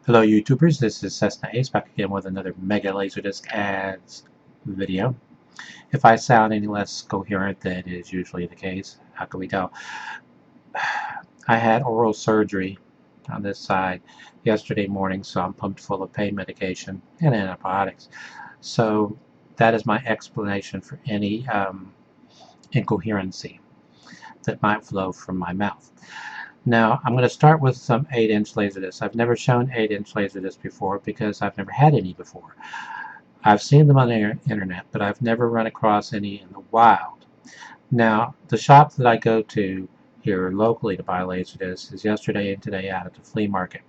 Hello YouTubers, this is Cessna Ace back again with another Mega LaserDisc ads video. If I sound any less coherent than is usually the case, how can we tell? I had oral surgery on this side yesterday morning, so I'm pumped full of pain medication and antibiotics. So that is my explanation for any incoherency that might flow from my mouth. Now, I'm going to start with some 8-inch LaserDiscs. I've never shown 8-inch LaserDiscs before because I've never had any before. I've seen them on the internet, but I've never run across any in the wild. Now, the shop that I go to here locally to buy LaserDiscs is yesterday and today out at the flea market.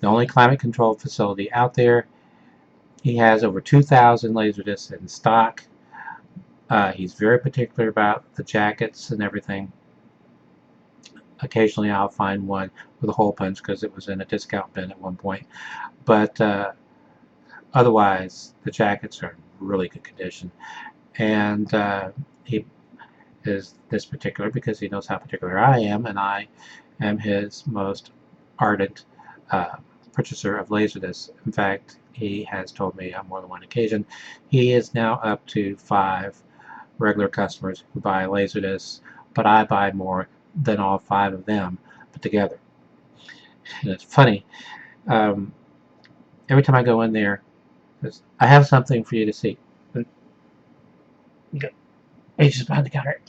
The only climate-controlled facility out there. He has over 2,000 LaserDiscs in stock. He's very particular about the jackets and everything. Occasionally I'll find one with a hole punch because it was in a discount bin at one point. But otherwise, the jackets are in really good condition. And he is this particular because he knows how particular I am, and I am his most ardent purchaser of LaserDiscs. In fact, he has told me on more than one occasion he is now up to 5 regular customers who buy LaserDiscs, but I buy more than all 5 of them put together. And it's funny, every time I go in there, I have something for you to see. He's just behind the counter.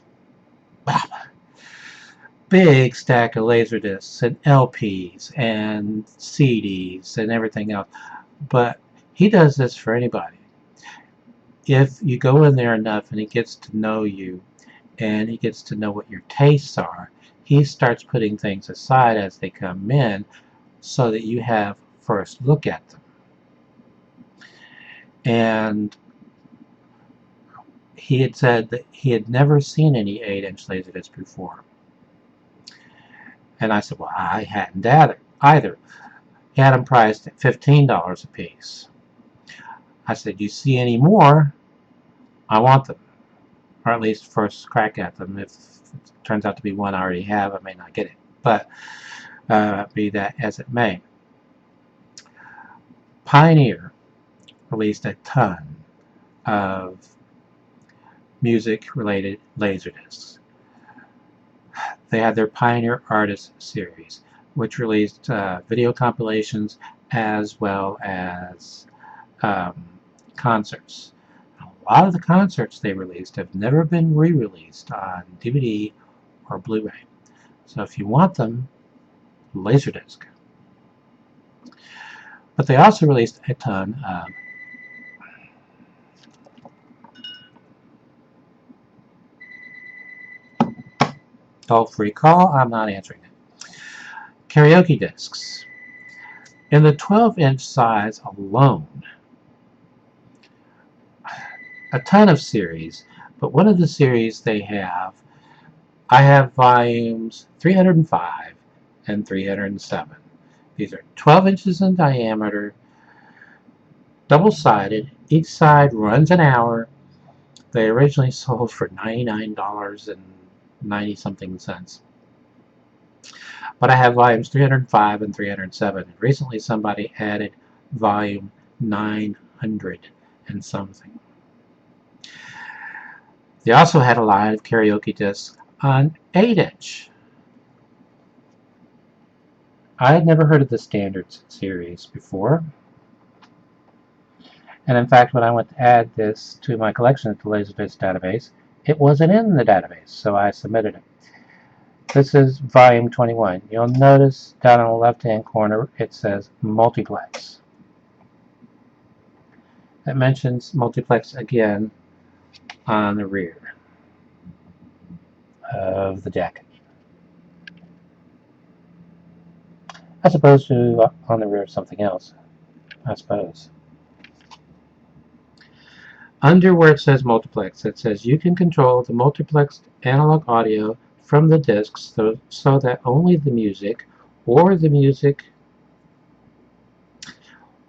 Big stack of LaserDiscs and LPs and CDs and everything else. But he does this for anybody. If you go in there enough and he gets to know you, and he gets to know what your tastes are, he starts putting things aside as they come in so that you have first look at them. And he had said that he had never seen any 8-inch LaserDiscs before. And I said, well, I hadn't either. He had them priced at $15 a piece. I said, you see any more? I want them. Or at least first crack at them. If it turns out to be one I already have, I may not get it. But be that as it may. Pioneer released a ton of music-related LaserDiscs. They had their Pioneer Artist series, which released video compilations as well as concerts. A lot of the concerts they released have never been re-released on DVD or Blu-ray. So if you want them, LaserDisc. But they also released a ton of toll-free call. I'm not answering it. Karaoke discs. In the 12-inch size alone, a ton of series, but one of the series they have, I have volumes 305 and 307. These are 12 inches in diameter, double-sided. Each side runs an hour. They originally sold for $99.90-something cents. But I have volumes 305 and 307. And recently somebody added volume 900 and something. They also had a line of karaoke discs on 8-inch. I had never heard of the Standards series before. And in fact, when I went to add this to my collection at the LaserDisc database, it wasn't in the database, so I submitted it. This is volume 21. You'll notice down on the left-hand corner it says multiplex. It mentions multiplex again on the rear of the jacket, as opposed to on the rear of something else, I suppose. Under where it says multiplex, it says you can control the multiplexed analog audio from the discs so that only the music or the music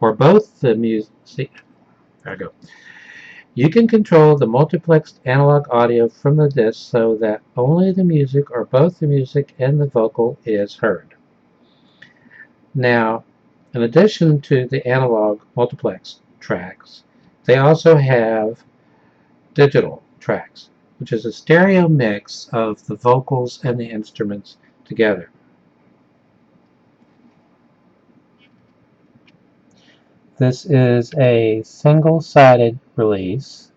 or both the music. There I go. You can control the multiplexed analog audio from the disc so that only the music or both the music and the vocal is heard. Now, In addition to the analog multiplex tracks, they also have digital tracks, which is a stereo mix of the vocals and the instruments together. This is a single-sided release.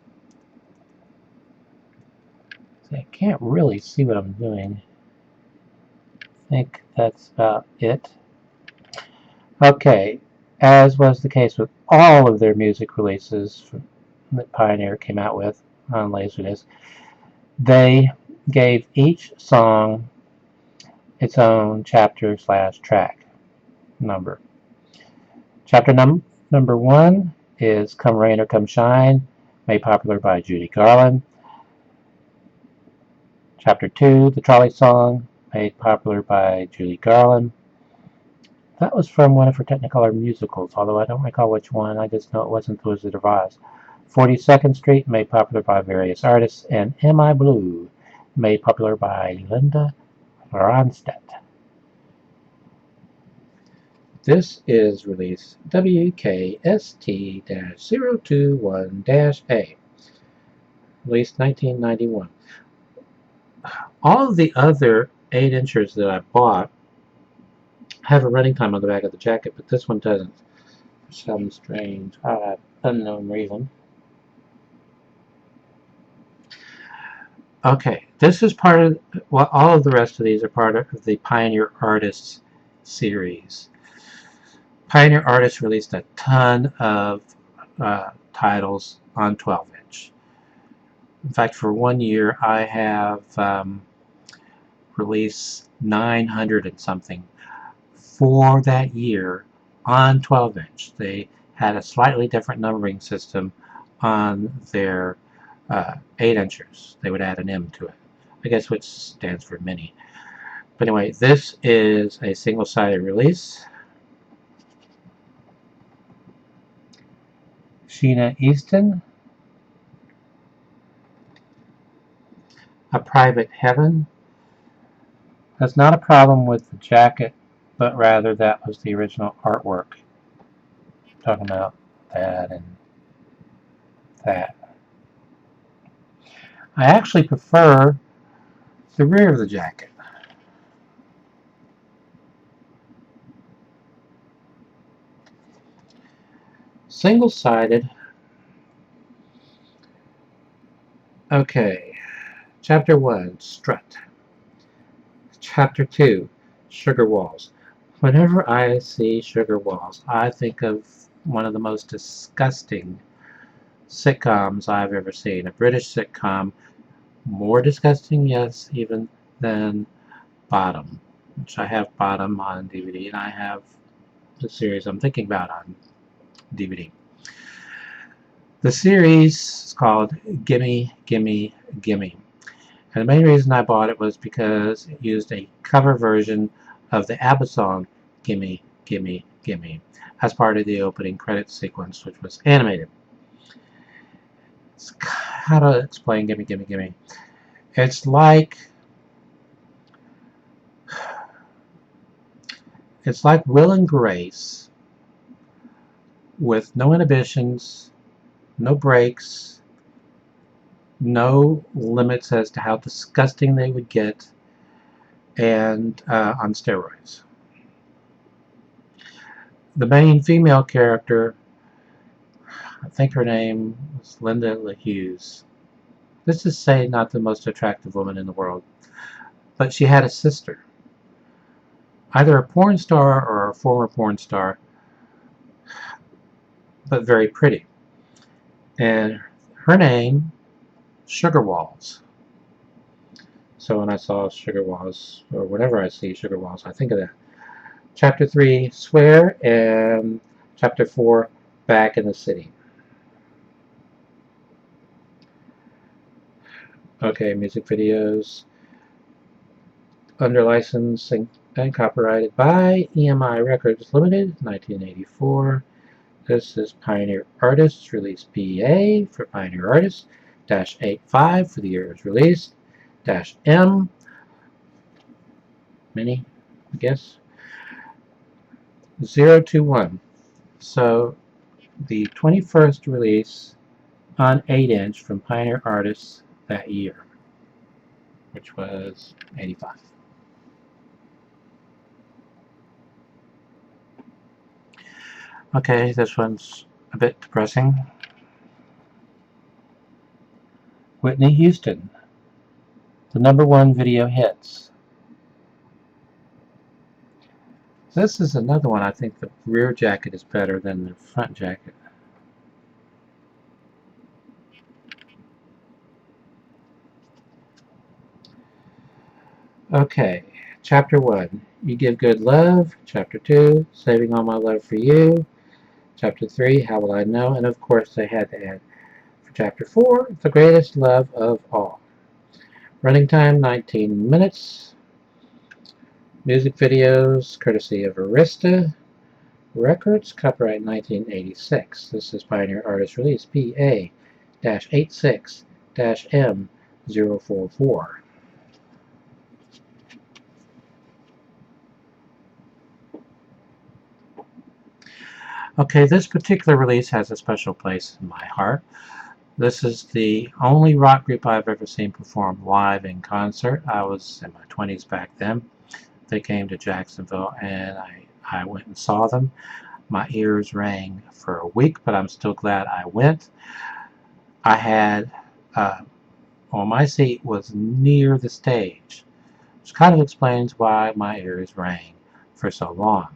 I can't really see what I'm doing. I think that's about it. Okay, as was the case with all of their music releases that Pioneer came out with on LaserDisc, they gave each song its own chapter/track number. Chapter number 1 is Come Rain or Come Shine, made popular by Judy Garland. Chapter 2, The Trolley Song, made popular by Judy Garland. That was from one of her Technicolor musicals, although I don't recall which one. I just know it wasn't The Wizard of Oz. 42nd Street, made popular by various artists, and Am I Blue, made popular by Linda Ronstadt. This is release WKST-021-A, released 1991. All of the other 8-inchers that I bought have a running time on the back of the jacket, but this one doesn't, for some strange, unknown reason. Okay, this is part of, well, all of the rest of these are part of the Pioneer Artists series. Pioneer Artists released a ton of titles on 12-inch. In fact, for 1 year, I have released 900 and something for that year on 12-inch. They had a slightly different numbering system on their 8-inchers. They would add an M to it, I guess, which stands for mini. But anyway, this is a single-sided release. Sheena Easton, A Private Heaven. That's not a problem with the jacket, but rather that was the original artwork. I'm talking about that and that. I actually prefer the rear of the jacket. Single-sided. Okay. Chapter 1, Strut. Chapter 2, Sugar Walls. Whenever I see Sugar Walls, I think of one of the most disgusting sitcoms I've ever seen. A British sitcom. More disgusting, yes, even than Bottom, which I have Bottom on DVD, and I have the series I'm thinking about on DVD. The series is called Gimme, Gimme, Gimme. And the main reason I bought it was because it used a cover version of the ABBA song Gimme, Gimme, Gimme as part of the opening credits sequence, which was animated. How to explain Gimme, Gimme, Gimme? It's like Will and Grace with no inhibitions, no brakes, no limits as to how disgusting they would get, and on steroids. The main female character, I think her name was Linda Hughes. Let's just say not the most attractive woman in the world, but she had a sister, either a porn star or a former porn star, but very pretty, and her name, Sugar Walls. So when I saw Sugar Walls, or whenever I see Sugar Walls, I think of that. Chapter 3, Swear, and Chapter 4, Back in the City. Okay, music videos. Under license and copyrighted by EMI Records Limited, 1984. This is Pioneer Artists, release PA for Pioneer Artists, -85 for the year it was released, -M, mini, I guess. 021. So the 21st release on 8-inch from Pioneer Artists that year, which was 85. Okay, this one's a bit depressing. Whitney Houston, the #1 video hits. This is another one. I think the rear jacket is better than the front jacket. Okay, Chapter 1, You Give Good Love. Chapter 2, Saving All My Love for You. Chapter 3, How Will I Know? And of course they had to add for Chapter 4, The Greatest Love of All. Running time, 19 minutes. Music videos, courtesy of Arista Records, copyright 1986. This is Pioneer Artist Release PA-86-M044. Okay, this particular release has a special place in my heart. This is the only rock group I've ever seen perform live in concert. I was in my 20s back then. They came to Jacksonville and I went and saw them. My ears rang for a week, but I'm still glad I went. I had, well, my seat was near the stage, which kind of explains why my ears rang for so long.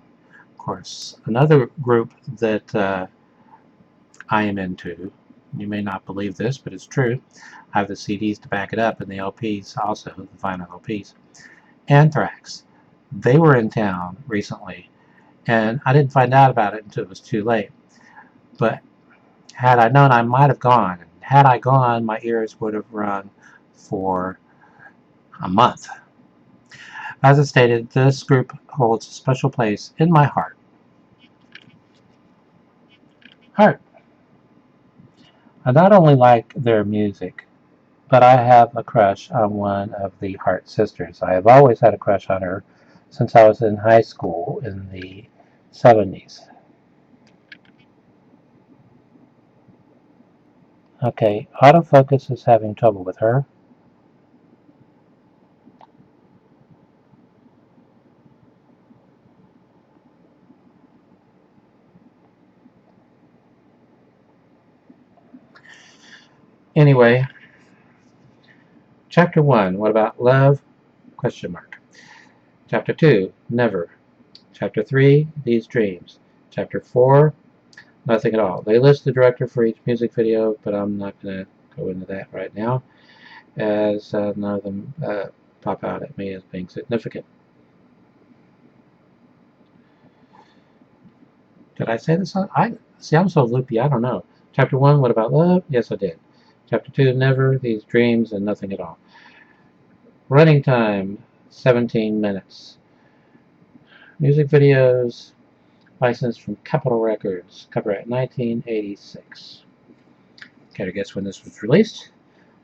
Of course, another group that I am into, you may not believe this, but it's true. I have the CDs to back it up and the LPs also, the vinyl LPs. Anthrax. They were in town recently, and I didn't find out about it until it was too late. But had I known, I might have gone. Had I gone, my ears would have rung for a month. As I stated, this group holds a special place in my heart. I not only like their music, but I have a crush on one of the Hart sisters. I have always had a crush on her since I was in high school in the 70s. Okay, autofocus is having trouble with her. Anyway, Chapter 1, What About Love? Question mark. Chapter 2, Never. Chapter 3, These Dreams. Chapter 4, Nothing at All. They list the director for each music video, but I'm not going to go into that right now, as none of them pop out at me as being significant. Did I say this? See, I'm so loopy, I don't know. Chapter 1, What About Love? Yes, I did. Chapter 2, Never, These Dreams, and Nothing at All. Running time, 17 minutes. Music videos, licensed from Capitol Records, copyright 1986. Care to guess when this was released?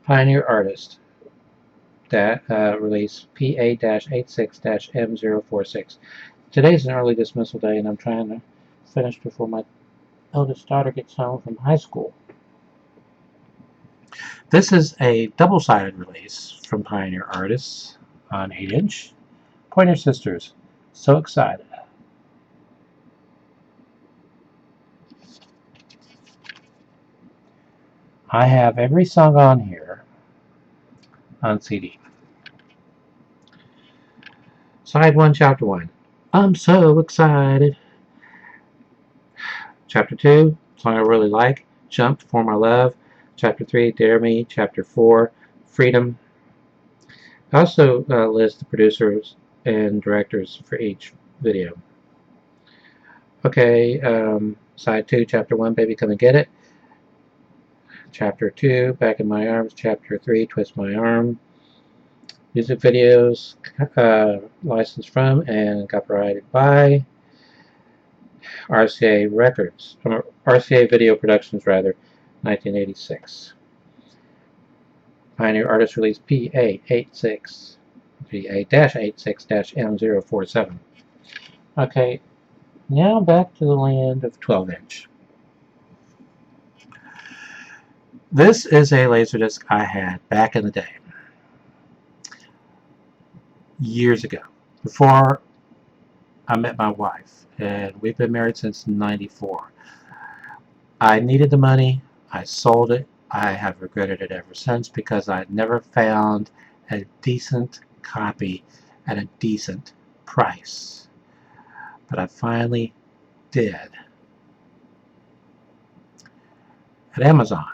Pioneer Artist. That release PA-86-M046. Today's an early dismissal day, and I'm trying to finish before my eldest daughter gets home from high school. This is a double-sided release from Pioneer Artists on 8-inch. Pointer Sisters. So excited. I have every song on here on CD. Side 1, Chapter 1. I'm so excited. Chapter 2, song I really like, Jump, For My Love. Chapter 3, Dare Me. Chapter 4, Freedom. I also list the producers and directors for each video. Okay, Side 2, Chapter 1, Baby Come and Get It. Chapter 2, Back in My Arms. Chapter 3, Twist My Arm. Music videos, licensed from and copyrighted by RCA Records, RCA Video Productions, rather, 1986. Pioneer Artist Release PA-86-M047. Okay, Now back to the land of 12-inch. This is a LaserDisc I had back in the day, years ago, before I met my wife, and we've been married since '94. I needed the money, I sold it. I have regretted it ever since because I never found a decent copy at a decent price. But I finally did at Amazon.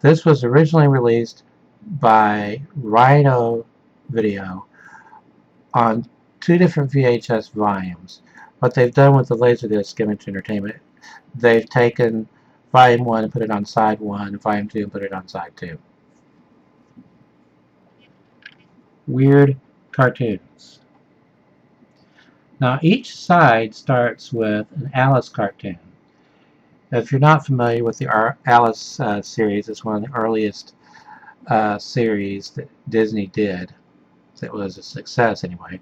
This was originally released by Rhino Video on 2 different VHS volumes. What they've done with the LaserDisc Image Entertainment, they've taken Volume 1 and put it on Side 1, Volume 2 and put it on Side 2. Weird cartoons. Now each side starts with an Alice cartoon. If you're not familiar with the Alice series, it's one of the earliest series that Disney did. That was a success anyway.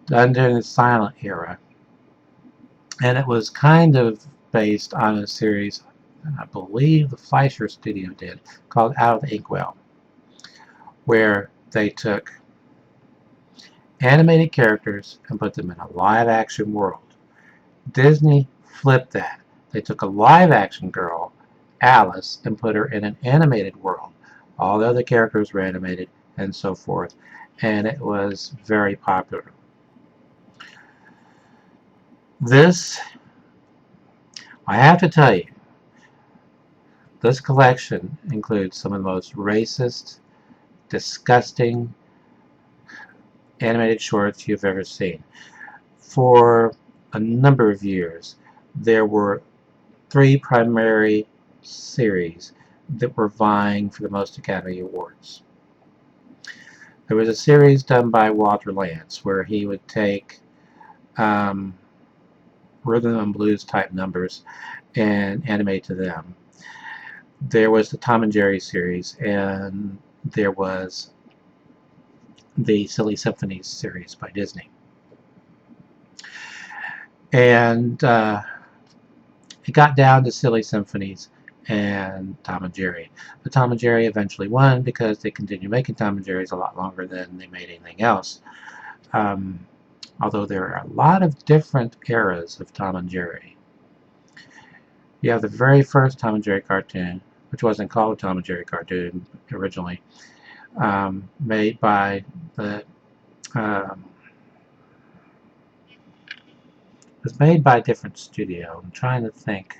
Done during the silent era. And it was kind of based on a series I believe the Fleischer Studio did, called Out of the Inkwell, where they took animated characters and put them in a live-action world. Disney flipped that. They took a live-action girl, Alice, and put her in an animated world. All the other characters were animated and so forth, and it was very popular. This, I have to tell you, this collection includes some of the most racist, disgusting animated shorts you've ever seen. For a number of years, there were 3 primary series that were vying for the most Academy Awards. There was a series done by Walter Lantz where he would take rhythm and blues type numbers and animate to them. There was the Tom and Jerry series, and there was the Silly Symphonies series by Disney. And it got down to Silly Symphonies and Tom and Jerry. But Tom and Jerry eventually won because they continued making Tom and Jerry's a lot longer than they made anything else. Although there are a lot of different eras of Tom and Jerry. You have the very first Tom and Jerry cartoon, which wasn't called a Tom and Jerry cartoon originally, made by the it was made by a different studio. I'm trying to think.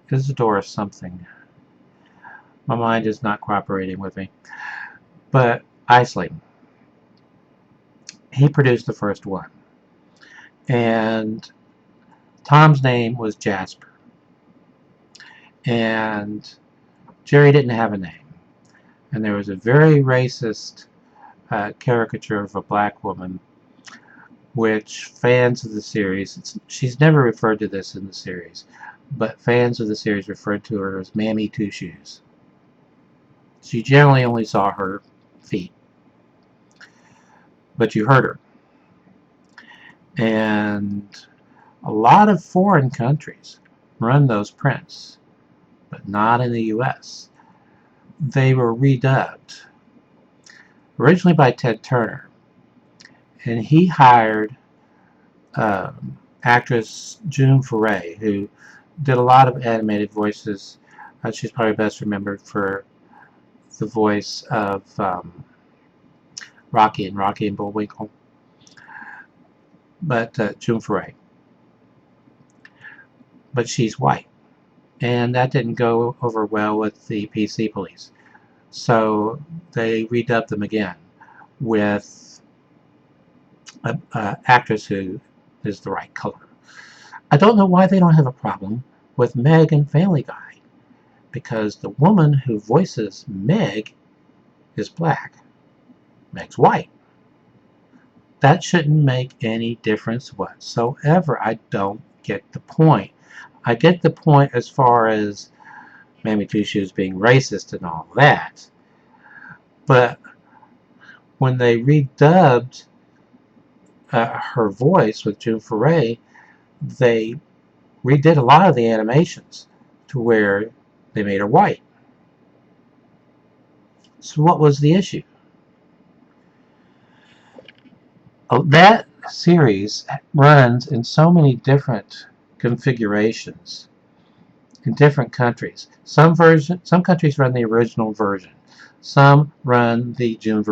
Isidore something. My mind is not cooperating with me. But Eisling, he produced the first one. And Tom's name was Jasper. And Jerry didn't have a name. And there was a very racist caricature of a black woman, which fans of the series, she's never referred to this in the series, but fans of the series referred to her as Mammy Two Shoes. So you generally only saw her feet, but you heard her. And a lot of foreign countries run those prints, but not in the US. They were redubbed, originally by Ted Turner, and he hired actress June Foray, who did a lot of animated voices. She's probably best remembered for the voice of Rocky and Bullwinkle. But June Foray. But she's white, and that didn't go over well with the PC police. So they redubbed them again with an actress who is the right color. I don't know why they don't have a problem with Meg and Family Guy, because the woman who voices Meg is black. Meg's white. That shouldn't make any difference whatsoever. I don't get the point. I get the point as far as Mammy Two Shoes being racist and all that. But when they redubbed her voice with June Foray, they redid a lot of the animations to where they made her white. So what was the issue? That series runs in so many different configurations in different countries. Some countries run the original version. Some run the June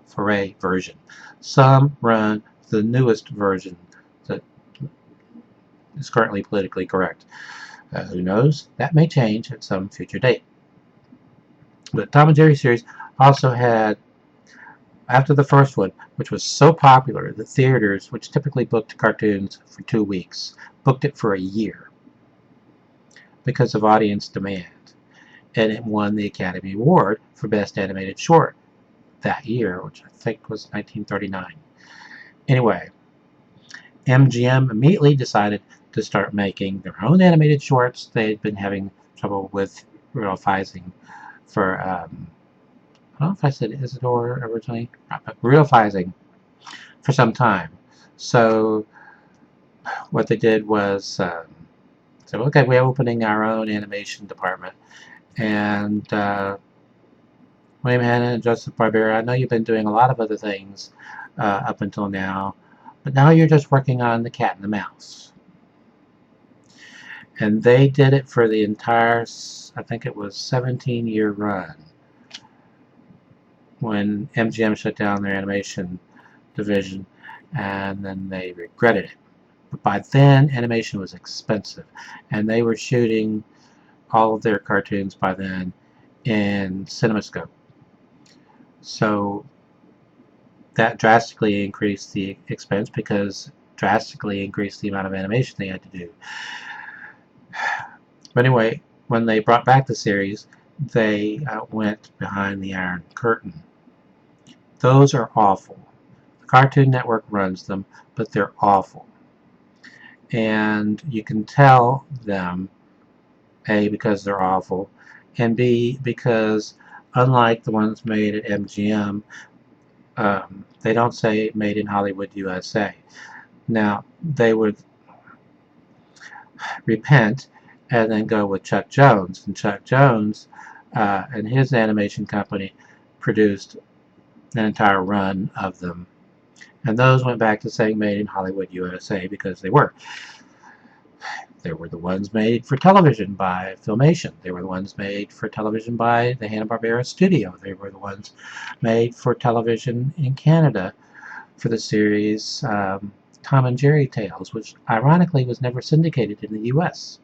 Foray version. Some run the newest version that is currently politically correct. Who knows? That may change at some future date. But Tom and Jerry series also had, after the first one, which was so popular that theaters, which typically booked cartoons for 2 weeks, booked it for a year because of audience demand. And it won the Academy Award for Best Animated Short that year, which I think was 1939. Anyway, MGM immediately decided to start making their own animated shorts. They had been having trouble with Randolph Scott for, I don't know if I said Isidore originally, but Randolph Scott for some time. So what they did was said, okay, we're opening our own animation department. And William Hanna and Joseph Barbera, I know you've been doing a lot of other things up until now, but now you're just working on The Cat and the Mouse. And they did it for the entire, I think it was 17-year run when MGM shut down their animation division, and then they regretted it. But by then, animation was expensive, and they were shooting all of their cartoons by then in CinemaScope. So that drastically increased the expense because drastically increased the amount of animation they had to do. But anyway, when they brought back the series, they went behind the Iron Curtain. Those are awful. The Cartoon Network runs them, but they're awful. And you can tell them, A, because they're awful, and B, because unlike the ones made at MGM, they don't say made in Hollywood, USA. Now, they would repent and then go with Chuck Jones. And Chuck Jones and his animation company produced an entire run of them. And those went back to saying made in Hollywood, USA because they were. They were the ones made for television by Filmation. They were the ones made for television by the Hanna-Barbera studio. They were the ones made for television in Canada for the series Tom and Jerry Tales, which ironically was never syndicated in the US.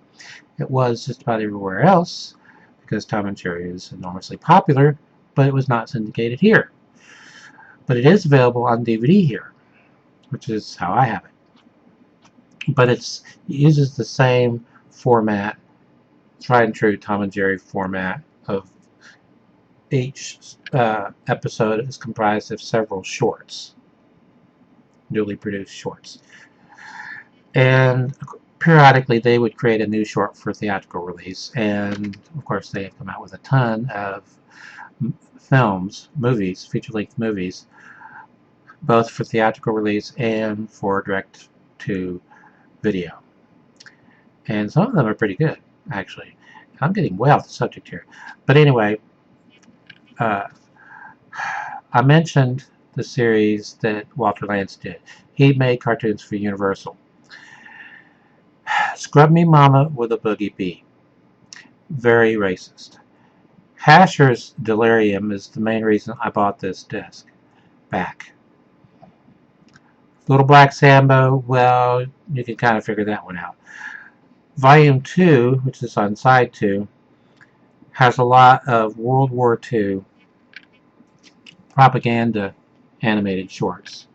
It was just about everywhere else because Tom and Jerry is enormously popular, but it was not syndicated here. But it is available on DVD here, which is how I have it. But it uses the same format, tried and true Tom and Jerry format of each episode is comprised of several shorts, newly produced shorts. And periodically they would create a new short for theatrical release, and of course they have come out with a ton of movies, feature-length movies, both for theatrical release and for direct-to video. And some of them are pretty good, actually. I'm getting way off the subject here. But anyway, I mentioned the series that Walter Lantz did. He made cartoons for Universal. Scrub Me Mama with a Boogie Bee. Very racist. Hasher's Delirium is the main reason I bought this disc back. Little Black Sambo, well, you can kind of figure that one out. Volume 2, which is on side 2, has a lot of World War II propaganda animated shorts.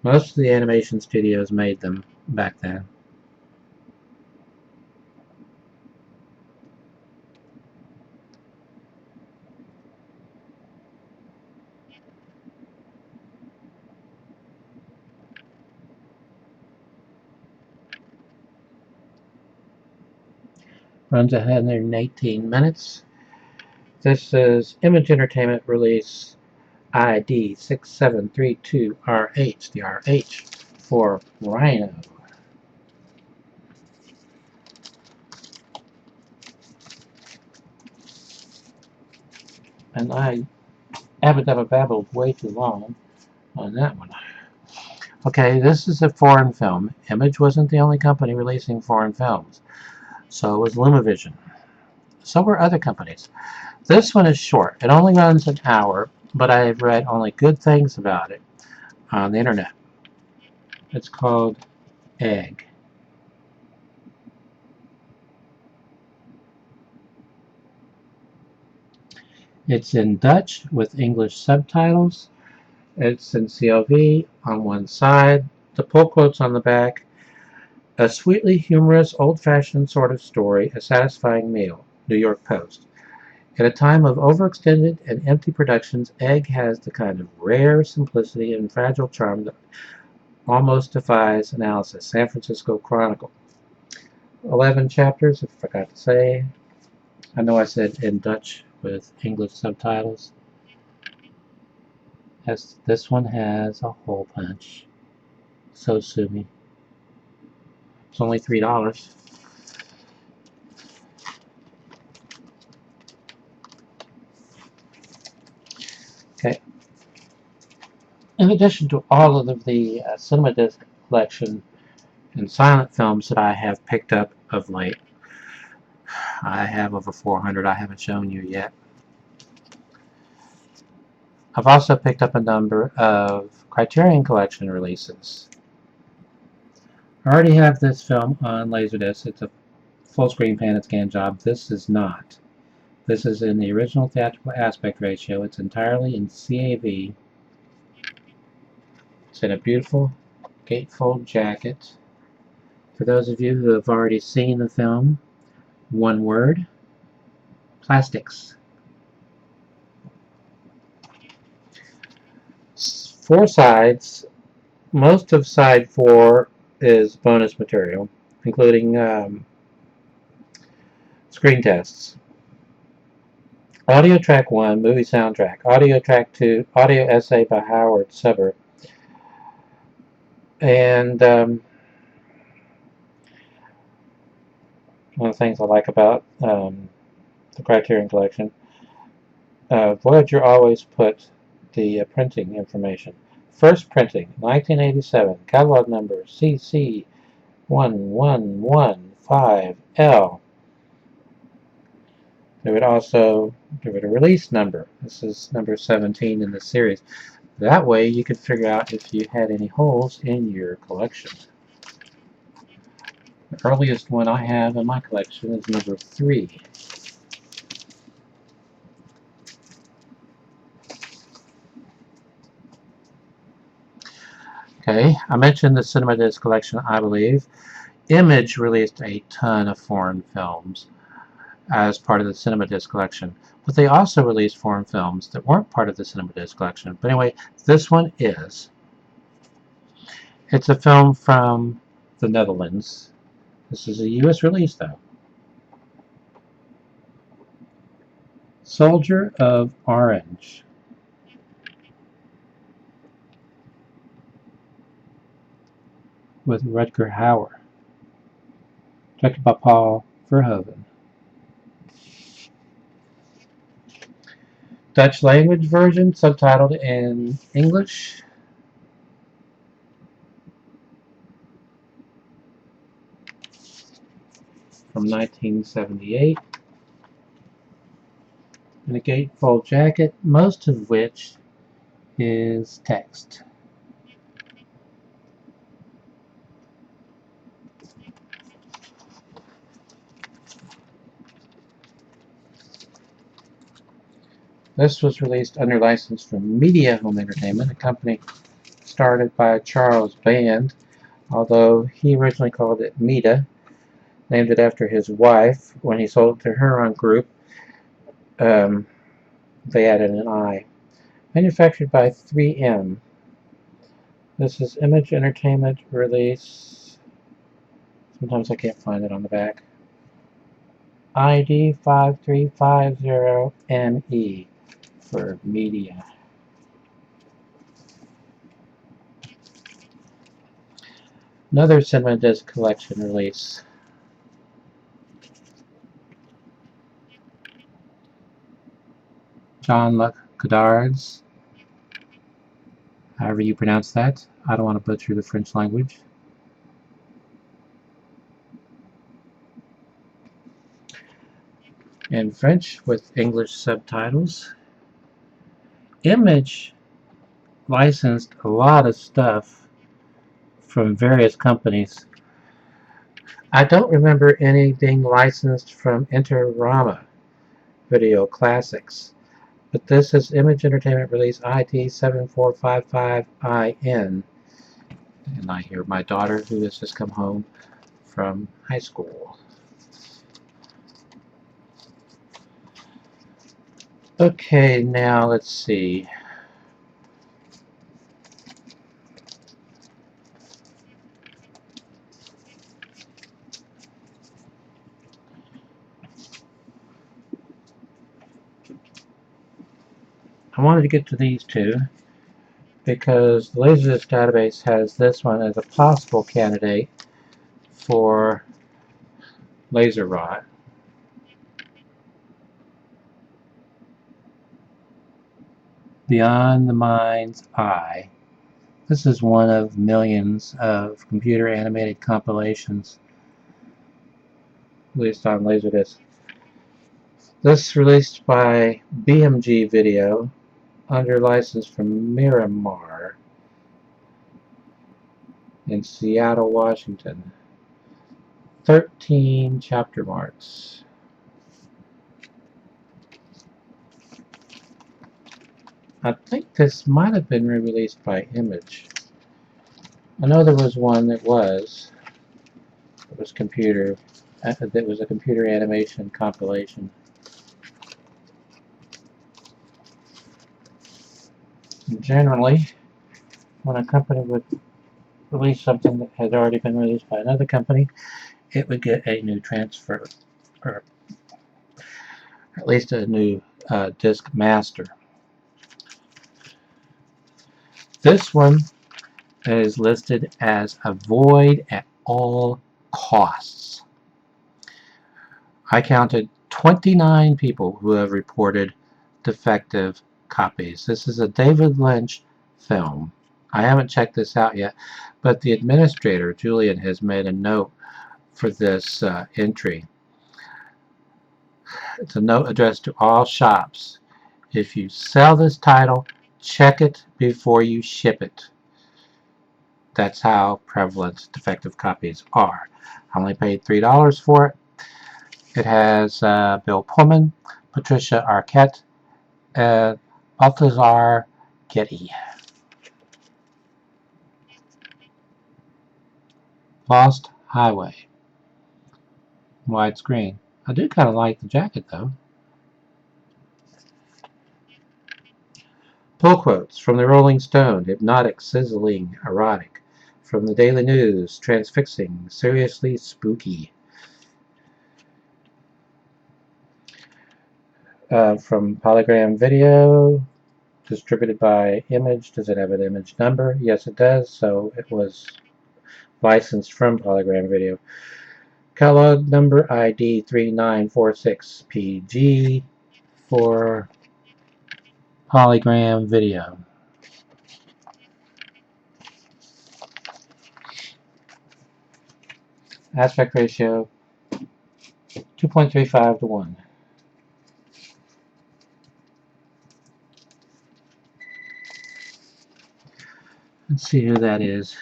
Most of the animation studios made them back then. Runs 118 minutes. This is Image Entertainment release ID 6732RH, the RH for Rhino. And I babbled way too long on that one. Okay, this is a foreign film. Image wasn't the only company releasing foreign films. So was Lumavision. So were other companies. This one is short. It only runs an hour, but I've read only good things about it on the internet. It's called Egg. It's in Dutch with English subtitles. It's in CLV on one side, the pull quotes on the back. A sweetly humorous, old-fashioned sort of story, a satisfying meal. New York Post. At a time of overextended and empty productions, Egg has the kind of rare simplicity and fragile charm that almost defies analysis. San Francisco Chronicle. 11 chapters, I forgot to say. I know I said in Dutch with English subtitles. This one has a hole punch. So sue me. It's only $3. Okay. In addition to all of the cinema disc collection and silent films that I have picked up of late, I have over 400 I haven't shown you yet. I've also picked up a number of Criterion Collection releases. I already have this film on LaserDisc. It's a full-screen pan and scan job. This is not. This is in the original theatrical aspect ratio. It's entirely in CAV. It's in a beautiful gatefold jacket. For those of you who have already seen the film, one word: plastics. 4 sides. Most of side 4 is bonus material, including screen tests. Audio track 1, movie soundtrack. Audio track 2, audio essay by Howard Suber. And one of the things I like about the Criterion Collection, Voyager always put the printing information. First printing, 1987, catalog number CC1115L. They would also give it a release number. This is number 17 in the series. That way you could figure out if you had any holes in your collection. The earliest one I have in my collection is number 3. Okay, I mentioned the Cinema Disc collection, I believe. Image released a ton of foreign films as part of the Cinema Disc collection, but they also released foreign films that weren't part of the Cinema Disc collection. But anyway, this one is. It's a film from the Netherlands. This is a U.S. release, though. Soldier of Orange. With Rutger Hauer. Directed by Paul Verhoeven. Dutch language version, subtitled in English. From 1978. In a gatefold jacket, most of which is text. This was released under license from Media Home Entertainment, a company started by Charles Band, although he originally called it Meta, named it after his wife. When he sold it to Huron Group, they added an I. Manufactured by 3M. This is Image Entertainment release. Sometimes I can't find it on the back. ID 5350ME for media. Another cinema disc collection release. Jean-Luc Godard's, however you pronounce that. I don't want to butcher the French language. In French with English subtitles. Image licensed a lot of stuff from various companies. I don't remember any being licensed from Interrama Video Classics, but this is Image Entertainment Release ID 7455IN, and I hear my daughter, who has just come home from high school. Okay, now let's see. I wanted to get to these two because the LaserDisc database has this one as a possible candidate for laser rot. Beyond the Mind's Eye. This is one of millions of computer animated compilations released on LaserDisc. This released by BMG Video under license from Miramar in Seattle, Washington. 13 chapter marks. I think this might have been re-released by Image. I know there was one that was. It was computer. That was a computer animation compilation. And generally, when a company would release something that had already been released by another company, it would get a new transfer, or at least a new disc master. This one is listed as avoid at all costs. I counted 29 people who have reported defective copies. This is a David Lynch film. I haven't checked this out yet, but the administrator, Julian, has made a note for this entry. It's a note addressed to all shops. If you sell this title, check it before you ship it. That's how prevalent defective copies are. I only paid $3 for it. It has Bill Pullman, Patricia Arquette, and Balthazar Getty. Lost Highway. Widescreen. I do kind of like the jacket though. Pull quotes from the Rolling Stone: hypnotic, sizzling, erotic. From the Daily News: transfixing, seriously spooky. From Polygram Video, distributed by Image. Does it have an image number? Yes, it does. So it was licensed from Polygram Video. Catalog number ID 3946PG for Polygram Video. Aspect ratio 2.35 to 1. Let's see who that is.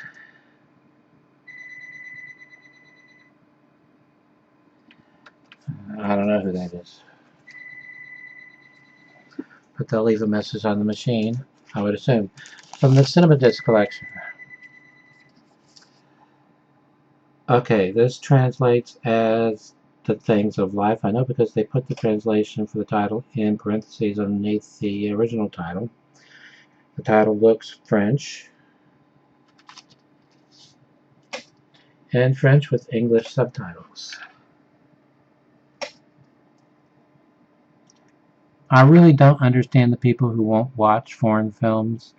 I don't know who that is. But they'll leave a message on the machine, I would assume. From the Cinema Disc Collection. Okay, this translates as The Things of Life. I know because they put the translation for the title in parentheses underneath the original title. The title looks French. And French with English subtitles. I really don't understand the people who won't watch foreign films.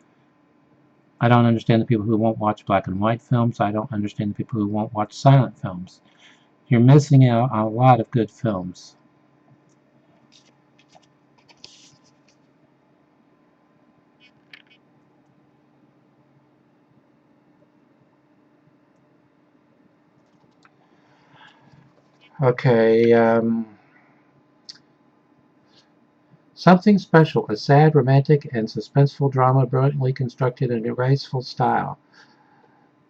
I don't understand the people who won't watch black and white films. I don't understand the people who won't watch silent films. You're missing out on a lot of good films. Okay, Something Special, a sad, romantic, and suspenseful drama brilliantly constructed in a graceful style.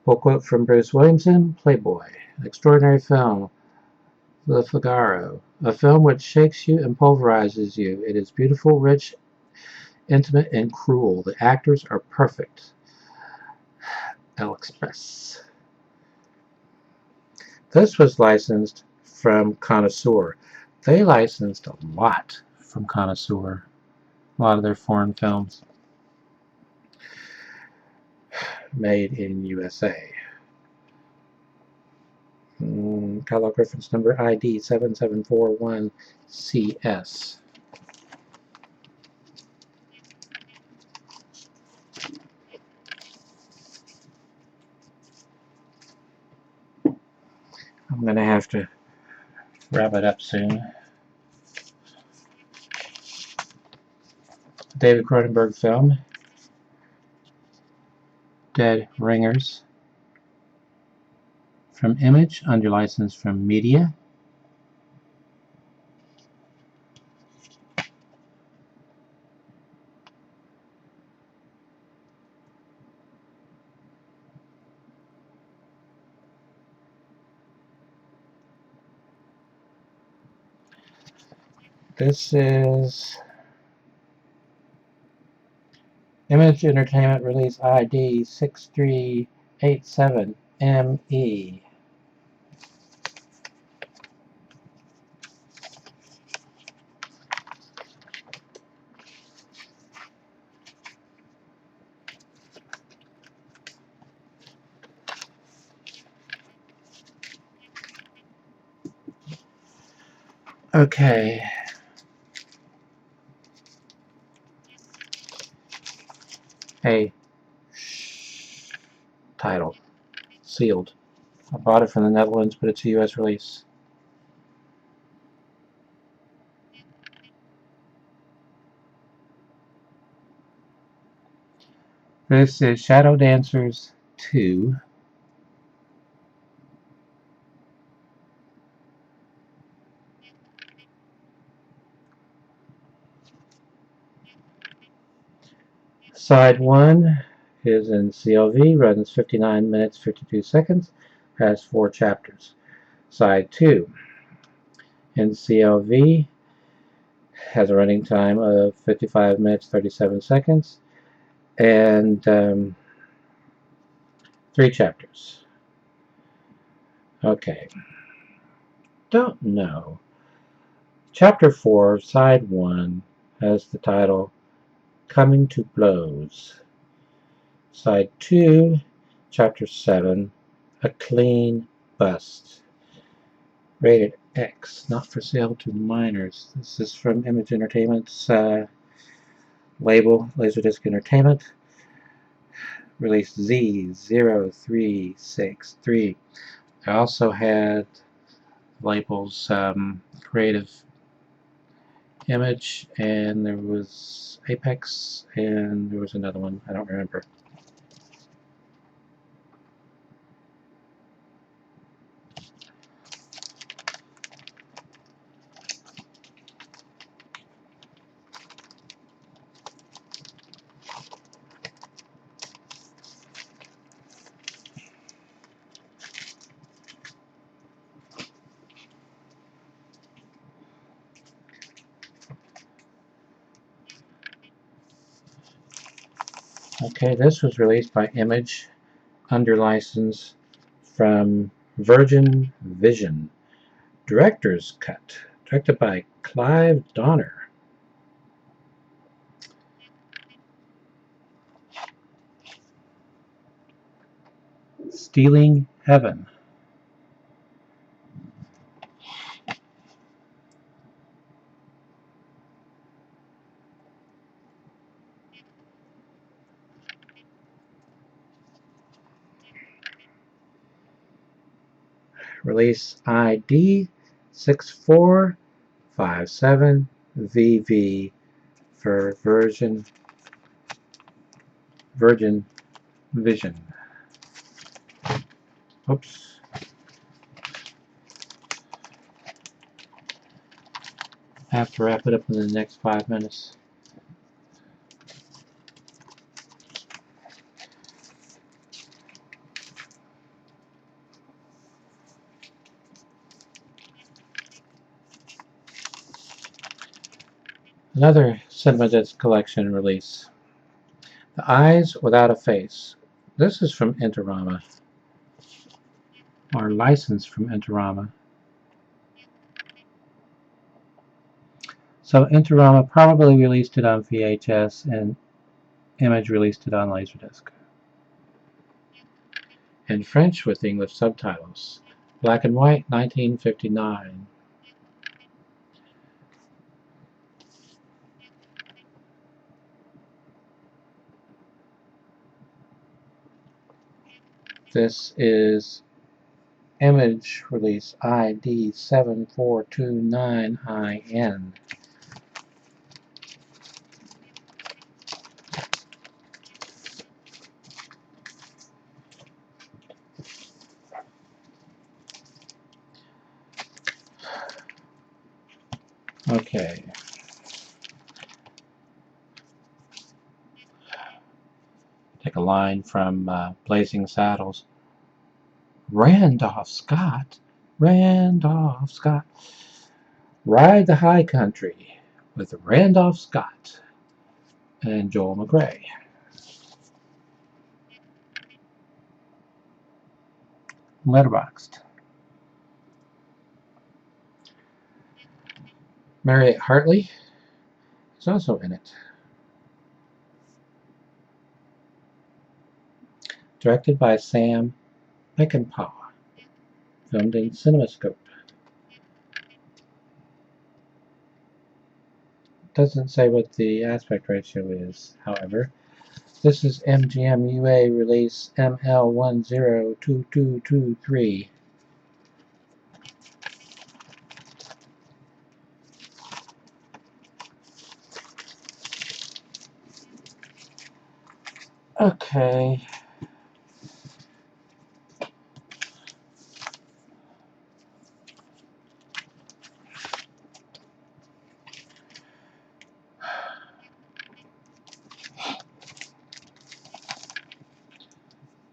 Full quote from Bruce Williamson, Playboy. An extraordinary film, Le Figaro. A film which shakes you and pulverizes you. It is beautiful, rich, intimate, and cruel. The actors are perfect. El Express. This was licensed from Connoisseur. They licensed a lot from Connoisseur. A lot of their foreign films made in USA. Catalog reference number ID 7741CS. I'm going to have to wrap it up soon. David Cronenberg film, Dead Ringers, from Image, under license from Media. This is Image Entertainment release ID 6387ME. Okay. Hey. Title. Sealed. I bought it from the Netherlands, but it's a US release. This is Shadow Dancers 2. Side 1 is in CLV, runs 59 minutes 52 seconds, has 4 chapters. Side 2 in CLV has a running time of 55 minutes 37 seconds and 3 chapters. Okay. Don't know. Chapter 4, Side 1 has the title Coming to Blows. Side 2, Chapter 7, A Clean Bust. Rated X, not for sale to minors. This is from Image Entertainment's label, LaserDisc Entertainment. Release Z0363. I also had labels Creative Image, and there was Apex, and there was another one, I don't remember. Okay, this was released by Image under license from Virgin Vision. Director's Cut, directed by Clive Donner. Stealing Heaven. release ID 6457VV for Virgin Vision. Oops. I have to wrap it up in the next 5 minutes. Another LaserDisc collection release. The Eyes Without a Face. This is from Interama, or licensed from Interama. So Interama probably released it on VHS and Image released it on LaserDisc. In French with English subtitles. Black and white, 1959. This is Image release ID 7429IN. Okay. Take a line from Blazing Saddles. Randolph Scott. Randolph Scott. Ride the High Country with Randolph Scott and Joel McRae. Letterboxd. Marriott Hartley is also in it. Directed by Sam Peckinpah. Filmed in CinemaScope. Doesn't say what the aspect ratio is, however. This is MGM UA release ML102223. Okay.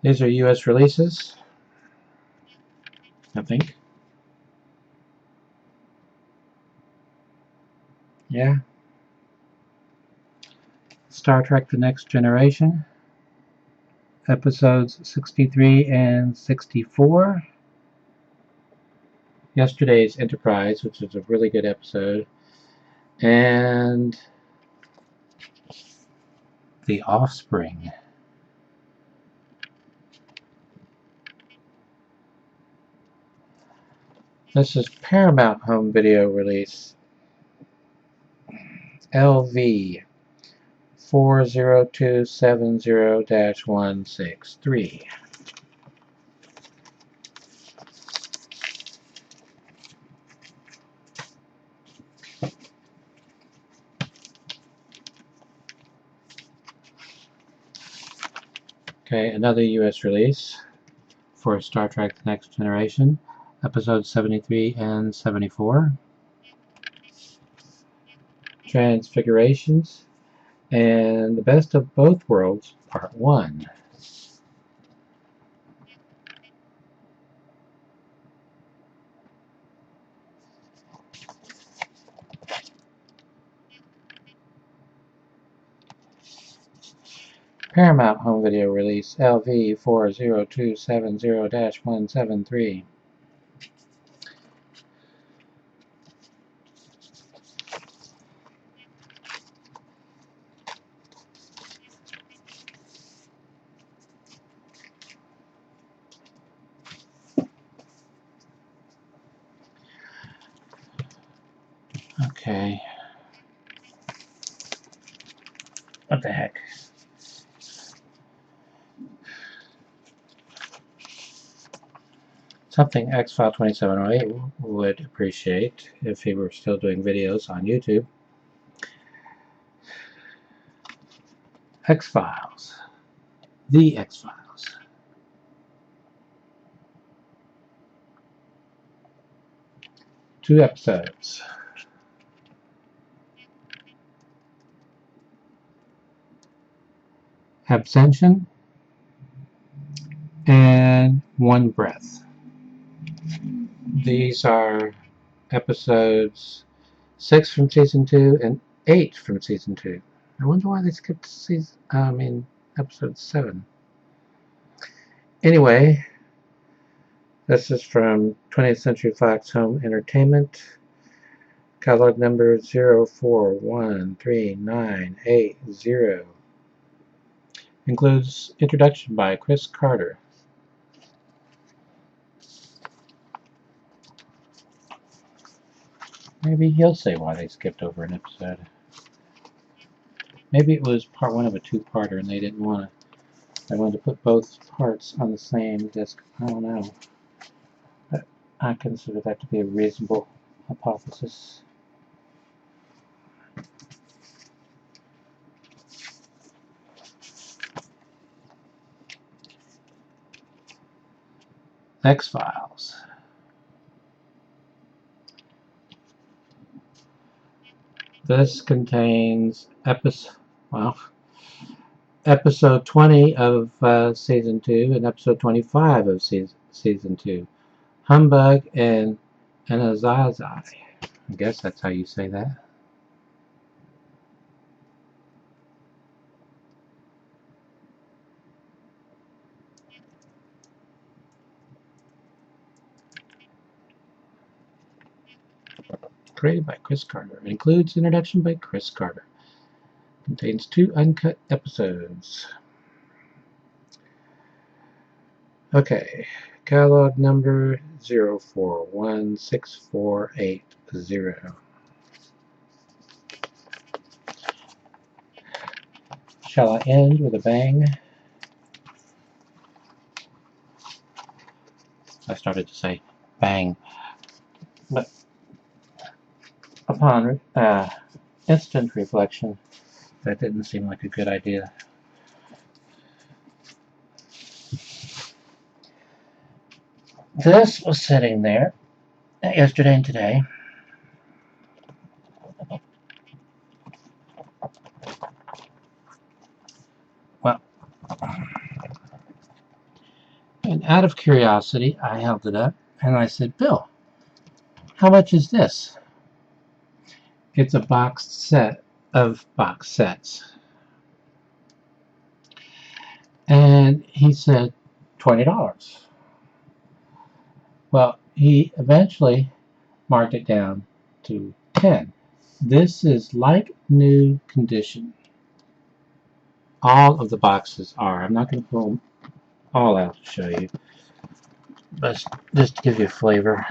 These are US releases, I think. Yeah. Star Trek The Next Generation, episodes 63 and 64. Yesterday's Enterprise, which is a really good episode. And The Offspring. This is Paramount Home Video release LV 40270-163. Okay, another US release for Star Trek The Next Generation, episodes 73 and 74. Transfigurations and The Best of Both Worlds, Part 1. Paramount Home Video release LV 40270-173. Okay. What the heck? Something X-File 2708 would appreciate if he were still doing videos on YouTube. X-Files. The X-Files. Two episodes. Abstention and One Breath. These are episodes 6 from season 2 and 8 from season 2. I wonder why they skipped episode 7. Anyway, this is from 20th Century Fox Home Entertainment, catalog number 04139880. Includes introduction by Chris Carter. Maybe he'll say why they skipped over an episode. Maybe it was part 1 of a 2-parter and they didn't want to. They wanted to put both parts on the same disc. I don't know. But I consider that to be a reasonable hypothesis. X-Files. This contains episode 20 of season 2 and episode 25 of season 2. Humbug and Anazazai. I guess that's how you say that. Created by Chris Carter. It includes introduction by Chris Carter. Contains 2 uncut episodes. Okay, catalog number 04164880. Shall I end with a bang? I started to say bang, but upon instant reflection, that didn't seem like a good idea. This was sitting there yesterday and today. Well, and out of curiosity, I held it up and I said, Bill, how much is this? It's a boxed set of box sets. And he said, $20. Well, he eventually marked it down to $10. This is like new condition. All of the boxes are. I'm not going to pull them all out to show you, but just to give you a flavor.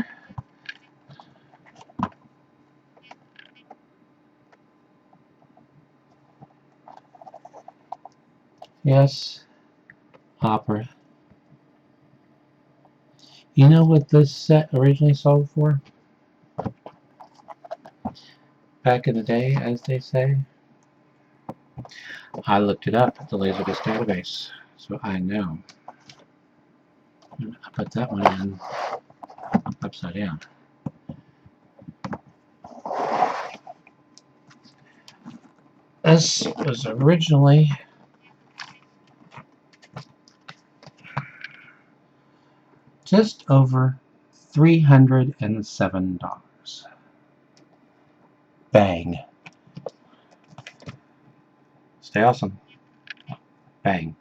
Yes, opera. You know what this set originally sold for? Back in the day, as they say. I looked it up at the LaserDisc database, so I know. I put that one in upside down. This was originally just over $307. Bang. Stay awesome. Bang.